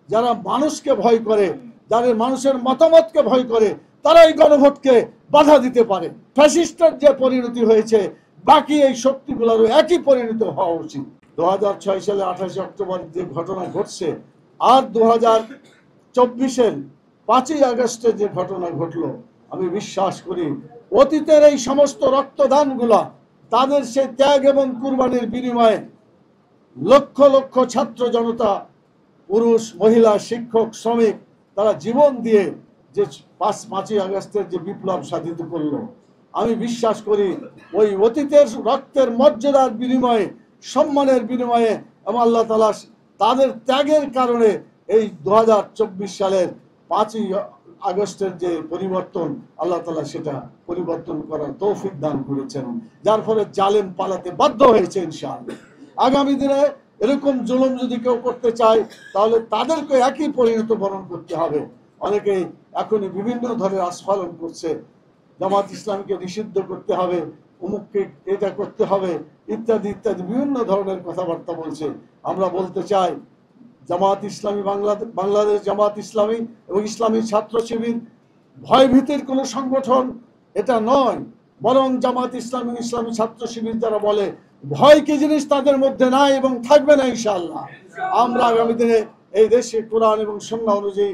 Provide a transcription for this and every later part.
যারা মানুষকে ভয় করে, যারা মানুষের মতামতকে ভয় করে, তারা এই গণভোটকে বাধা দিতে পারে। ফ্যাসিস্টের যে পরিণতি হয়েছে, বাকি এই শক্তিগুলোরও একই পরিণত হওয়া উচিত। 2006 সালে 28 অক্টোবর যে ঘটনা ঘটছে, আর 2024-এর 5ই আগস্টে যে ঘটনা ঘটলো, আমি বিশ্বাস করি অতীতের এই সমস্ত রক্তদানগুলা, তাদের সেই ত্যাগ এবং কুরবানির বিনিময়ে লক্ষ লক্ষ ছাত্র জনতা, পুরুষ মহিলা শিক্ষক শ্রমিক, তারা জীবন দিয়ে যে 5ই আগস্টের যে বিপ্লব সাধিত করলো, আমি বিশ্বাস করি ওই অতীতের রক্তের মর্যাদার বিনিময়ে, সম্মানের বিনিময়ে এবং আল্লাহ তাআলা তাদের ত্যাগের কারণে এই 2024 সালের 5ই আগস্টের যে পরিবর্তন, আল্লাহ তাআলা সেটা পরিবর্তন করার তৌফিক দান করেছেন, যার ফলে জালেম পালাতে বাধ্য হয়েছে। ইনশাআল্লাহ আগামী দিনে এরকম জুলুম যদি কেউ করতে চায়, তাহলে তাদেরকে একই পরিণত বরণ করতে হবে। অনেকেই এখনই বিভিন্ন ধরনের আস্ফালন করছে, জামাত ইসলামকে নিষিদ্ধ করতে হবে, অমুককে এটা করতে হবে, ইত্যাদি ইত্যাদি বিভিন্ন ধরনের কথাবার্তা বলছে। আমরা বলতে চাই, জামাত ইসলামী বাংলাদেশ জামাত ইসলামী এবং ইসলামী ছাত্র শিবির ভয়ভীতির কোনো সংগঠন এটা নয়, বরং জামাত ইসলামী ইসলামী ছাত্র শিবির যারা বলে ভয় কি জিনিস তাদের মধ্যে নাই এবং থাকবে না ইনশাআল্লাহ। আমরা আগামী দিনে এই দেশে কোরআন এবং সুন্নাহ অনুযায়ী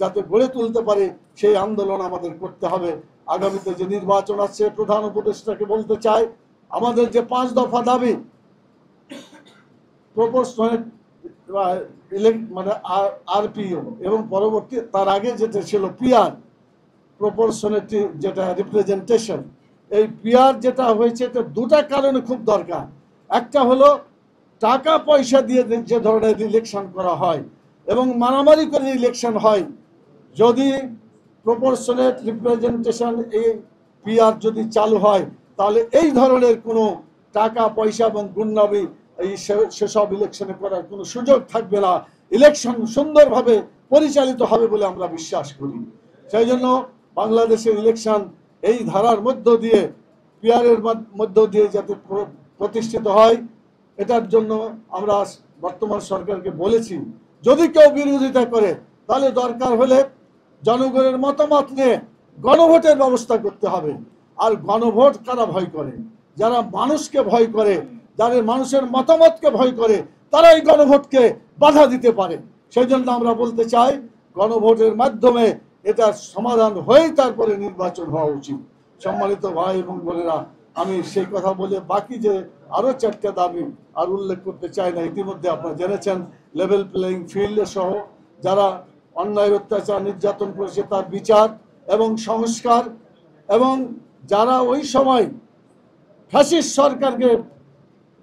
যাতে গড়ে তুলতে পারে, সেই আন্দোলন আমাদের করতে হবে। আগামীতে যে নির্বাচন আছে, প্রধান উপদেষ্টাকে বলতে চাই, আমাদের যে 5 দফা দাবি, প্রপোর্শনাল মানে আরপিও, এবং পরবর্তী তার আগে যেটা ছিল পিআর, প্রপোর্শনালিটি যেটা রিপ্রেজেন্টেশন, এই পিআর যেটা হয়েছে, এটা দুটা কারণে খুব দরকার। একটা হলো টাকা পয়সা দিয়ে যে ধরনের ইলেকশন করা হয় এবং মারামারি করে ইলেকশন হয়, যদি প্রপোর্শনেট রিপ্রেজেন্টেশন এই পিআর যদি চালু হয়, তাহলে এই ধরনের কোনো টাকা পয়সা এবং গুন্ডামি এই সেসব ইলেকশনে করার কোনো সুযোগ থাকবে না। ইলেকশন সুন্দরভাবে পরিচালিত হবে বলে আমরা বিশ্বাস করি। সেই জন্য বাংলাদেশের ইলেকশন এই ধারার মধ্য দিয়ে, পিআরের মধ্য দিয়ে যাতে প্রতিষ্ঠিত হয়, এটার জন্য আমরা বর্তমান সরকারকে বলেছি, যদি কেউ বিরোধিতা করে তাহলে দরকার হলে জনগণের মতামত নিয়ে গণভোটের ব্যবস্থা করতে হবে। আর গণভোট কারা ভয় করে? যারা মানুষকে ভয় করে, যারা মানুষের মতামতকে ভয় করে, তারা এই গণভোটকে বাধা দিতে পারে। সেই জন্য আমরা বলতে চাই, গণভোটের মাধ্যমে এটার সমাধান হয়ে তারপরে নির্বাচন হওয়া উচিত। সম্মানিত ভাই এবং বোনেরা, আমি সেই কথা বলে বাকি যে আরো 4টা দাবি আর উল্লেখ করতে চাই না। ইতিমধ্যে আপনারা জেনেছেন, লেভেল প্লেইং ফিল্ড সহ যারা অন্যায় অত্যাচার নির্যাতন করেছে তার বিচার এবং সংস্কার, এবং যারা ওই সময় ফ্যাসিস্ট সরকারকে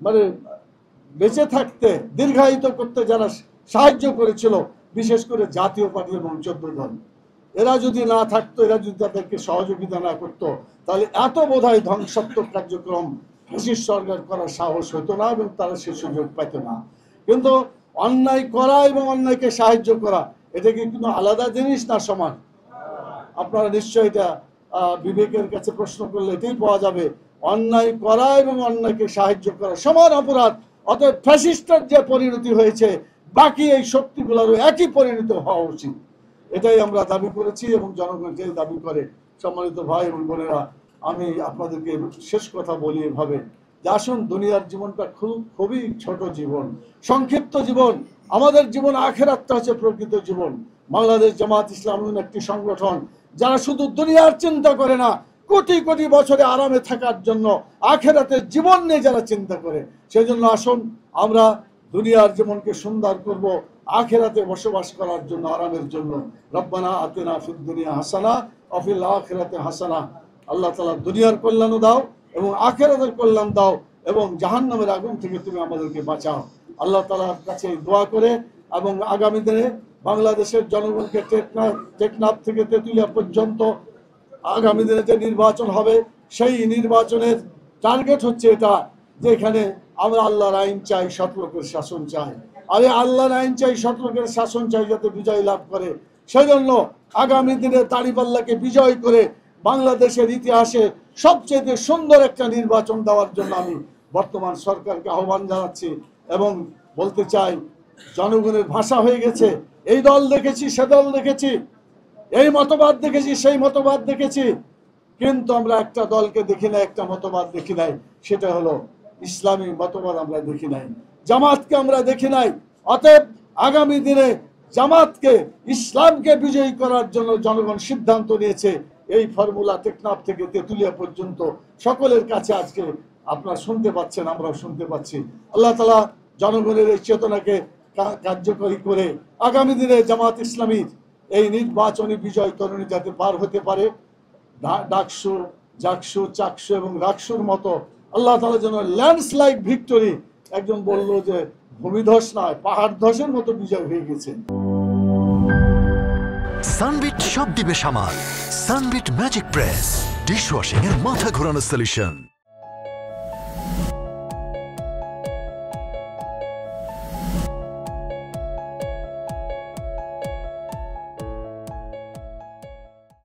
মানে বেঁচে থাকতে দীর্ঘায়িত করতে যারা সাহায্য করেছিল, বিশেষ করে জাতীয় পার্টি এবং 14 দল, এরা যদি না থাকতো, এরা যদি তাদেরকে সহযোগিতা না করতো, তাহলে এত বোধহয় ধ্বংসাত্মক কার্যক্রম ফ্যাসিস্ট সরকার করার সাহস হতো না এবং তারা সে সুযোগ পেত না। কিন্তু অন্যায় করা এবং অন্যায়কে সাহায্য করা, এটা কি কোনো আলাদা জিনিস না সমান? আপনারা নিশ্চয়ই এটা বিবেকের কাছে প্রশ্ন করলে এটাই পাওয়া যাবে। অন্যায় করা এবং অন্যায়কে সাহায্য করা সমান অপরাধ। অতএব ফ্যাসিস্টের যে পরিণতি হয়েছে, বাকি এই শক্তিগুলোরও একই পরিণত হওয়া উচিত। এটাই আমরা দাবি করেছি এবং জনগণকে দাবি করে। সম্মানিত ভাই এবং বোনেরা, আমি আপনাদেরকে শেষ কথা বলি এভাবে, যে আসুন, দুনিয়ার জীবনটা খুবই ছোট জীবন, সংক্ষিপ্ত জীবন। আমাদের জীবন আখেরাতটা হচ্ছে প্রকৃত জীবন। বাংলাদেশ জামাত ইসলামী একটি সংগঠন যারা শুধু দুনিয়ার চিন্তা করে না, কোটি কোটি বছরে আরামে থাকার জন্য আখেরাতের জীবন নিয়ে যারা চিন্তা করে। সেই জন্য আসুন, আমরা দুনিয়ার জীবনকে সুন্দর করব, আখেরাতে বসবাস করার জন্য, আরামের জন্য। রব্বানা আতিনা ফিদ দুনিয়া হাসানা ওয়া ফিল আখিরাতি হাসানা। আল্লাহ তাআলা দুনিয়ার কল্যাণ দাও এবং আখেরাতের কল্যাণ দাও, এবং জাহান্নামের আগুন থেকে তুমি আমাদেরকে বাঁচাও। আল্লাহ তাআলার কাছে দোয়া করে, এবং আগামী দিনে বাংলাদেশের জনগণকে টেকনাফ থেকে তেঁতুলিয়া পর্যন্ত আগামী দিনে যে নির্বাচন হবে, সেই নির্বাচনের টার্গেট হচ্ছে এটা, যে এখানে আমরা আল্লাহর আইন চাই, সৎলোকের শাসন চাই। আরে আল্লাহর আইন চাই, সৎলোকের শাসন চাই, যাতে বিজয় লাভ করে। সেই জন্য আগামী দিনে দাড়িপাল্লাকে বিজয় করে বাংলাদেশের ইতিহাসে সবচেয়ে সুন্দর একটা নির্বাচন দেওয়ার জন্য আমি বর্তমান সরকারকে আহ্বান জানাচ্ছি এবং বলতে চাই, জনগণের ভাষা হয়ে গেছে। এই দল দেখেছি, সে দল দেখেছি, এই মতবাদ দেখেছি, সেই মতবাদ দেখেছি, কিন্তু আমরা একটা দলকে দেখি নাই, একটা মতবাদ দেখি নাই, সেটা হলো ইসলামী মতবাদ আমরা দেখি নাই, জামাতকে আমরা দেখি নাই। অতএব আগামী দিনে জামাতকে, ইসলামকে বিজয়ী করার জন্য জনগণ সিদ্ধান্ত নিয়েছে। এই ফর্মুলা টেকনাফ থেকে তেঁতুলিয়া পর্যন্ত সকলের কাছে আজকে আপনারা শুনতে পাচ্ছেন, আমরাও শুনতে পাচ্ছি। আল্লাহ তাআলা জনগণের এই চেতনাকে কার্যকরী করে আগামী দিনে জামাত ইসলামীর এই নির্বাচনী বিজয় তরণী যাতে পার হতে পারে, ডাকসু, জাকসু, চাকসু এবং রাকসুর মতো আল্লাহ তাআলা যেন ল্যান্ডস্লাইড ভিক্টরি, একজন বলল যে ভূমিধস নয়, পাহাড় ধসের মতো বিজয় হয়ে গেছে। সানবিট সব দিবে সামাল। সানবিট ম্যাজিক প্রেস ডিশওয়াশিং এর মাথা ঘোরানো সলিউশন।